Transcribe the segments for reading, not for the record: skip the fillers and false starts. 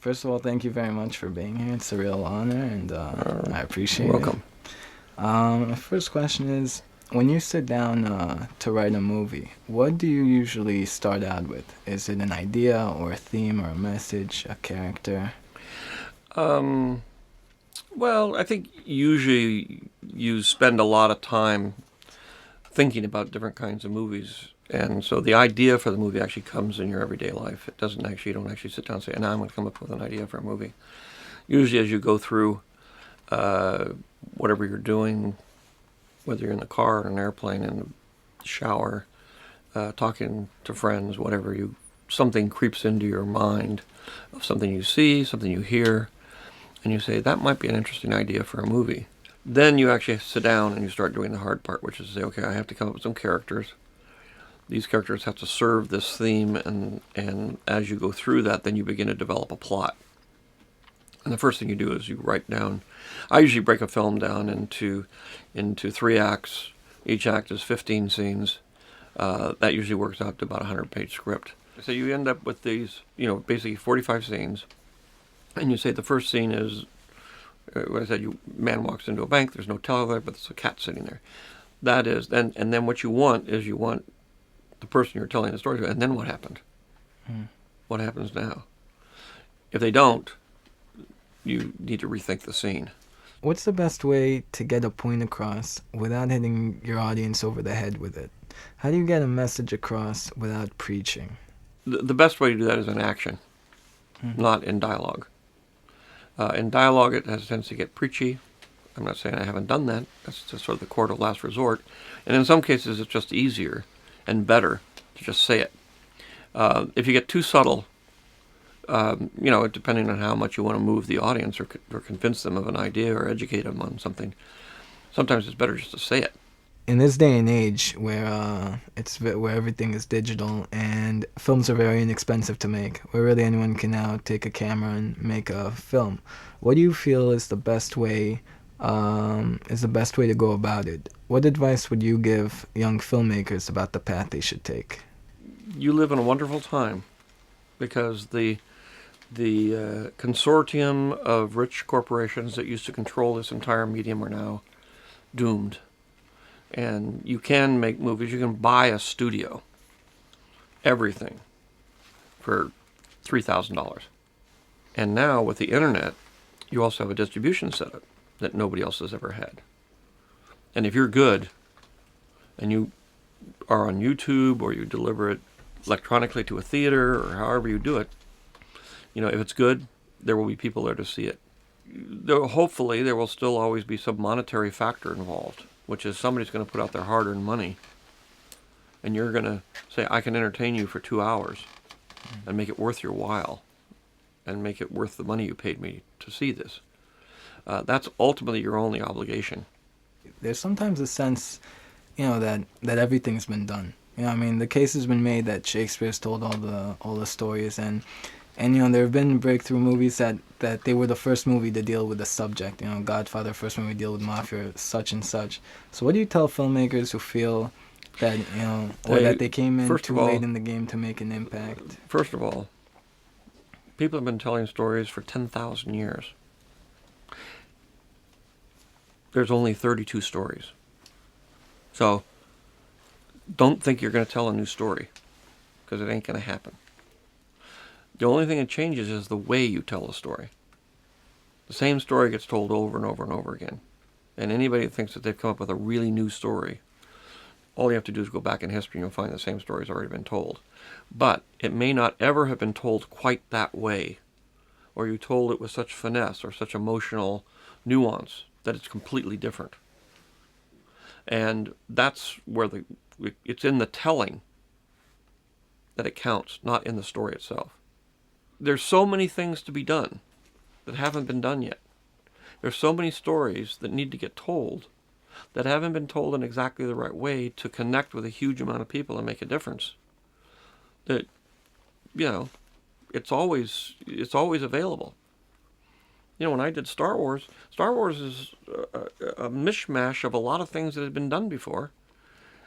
First of all, thank you very much for being here. It's a real honor, and I appreciate You're it. welcome. My first question is, when you sit down to write a movie, what do you usually start out with? Is it an idea or a theme or a message, a character? Um, well, I think usually you spend a lot of time thinking about different kinds of movies. And so the idea for the movie actually comes in your everyday life. It doesn't actually, you don't actually sit down and say, now I'm going to come up with an idea for a movie. Usually as you go through uh, whatever you're doing, whether you're in the car, in an airplane, in the shower, talking to friends, whatever something creeps into your mind of something you see, something you hear, and you say, that might be an interesting idea for a movie. Then you actually sit down and you start doing the hard part, which is to say, okay, I have to come up with some characters. These characters have to serve this theme, and as you go through that, then you begin to develop a plot. And the first thing you do is you write down. I usually break a film down into 3 acts. Each act is 15 scenes. That usually works out to about a 100-page script. So you end up with these, basically 45 scenes. And you say the first scene is, what I said, man walks into a bank, there's no teller there, but there's a cat sitting there. That is, and then what you want is you want the person you're telling the story to, and then what happened? Hmm. What happens now? If they don't, you need to rethink the scene. What's the best way to get a point across without hitting your audience over the head with it? How do you get a message across without preaching? The best way to do that is in action, not in dialogue. In dialogue, it has a tendency to get preachy. I'm not saying I haven't done that. That's just sort of the court of last resort. And in some cases, it's just easier and better to just say it. If you get too subtle, depending on how much you want to move the audience or convince them of an idea or educate them on something, sometimes it's better just to say it. In this day and age where where everything is digital and films are very inexpensive to make, where really anyone can now take a camera and make a film, what do you feel is the best way to go about it? What advice would you give young filmmakers about the path they should take? You live in a wonderful time because the consortium of rich corporations that used to control this entire medium are now doomed. And you can make movies. You can buy a studio, everything, for $3,000. And now with the internet, you also have a distribution setup that nobody else has ever had. And if you're good, and you are on YouTube or you deliver it electronically to a theater or however you do it, if it's good, there will be people there to see it. Hopefully, there will still always be some monetary factor involved, which is somebody's going to put out their hard-earned money, and you're going to say, I can entertain you for 2 hours and make it worth your while and make it worth the money you paid me to see this. That's ultimately your only obligation. There's sometimes a sense, that everything's been done. The case has been made that Shakespeare's told all the stories, and there have been breakthrough movies that they were the first movie to deal with the subject. Godfather, first movie to deal with mafia, such and such. So what do you tell filmmakers who feel that, or that they came in too late in the game to make an impact? First of all, people have been telling stories for 10,000 years. There's only 32 stories. So don't think you're going to tell a new story, because it ain't going to happen. The only thing that changes is the way you tell the story. The same story gets told over and over and over again. And anybody that thinks that they've come up with a really new story, all you have to do is go back in history and you'll find the same story's already been told. But it may not ever have been told quite that way, or you told it with such finesse or such emotional nuance that it's completely different. And that's where it's in the telling that it counts, not in the story itself. There's so many things to be done that haven't been done yet. There's so many stories that need to get told that haven't been told in exactly the right way to connect with a huge amount of people and make a difference. That, it's always available. When I did Star Wars is a mishmash of a lot of things that had been done before.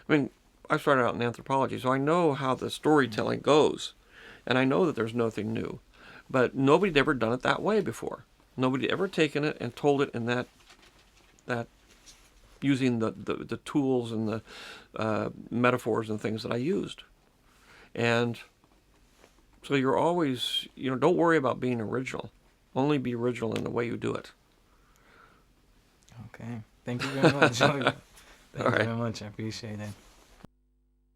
I started out in anthropology, so I know how the storytelling goes, and I know that there's nothing new. But nobody had ever done it that way before. Nobody had ever taken it and told it in that using the tools and the metaphors and things that I used. And so you're always, don't worry about being original. Only be original in the way you do it. Okay. Thank you very much. Thank All you right. very much. I appreciate it.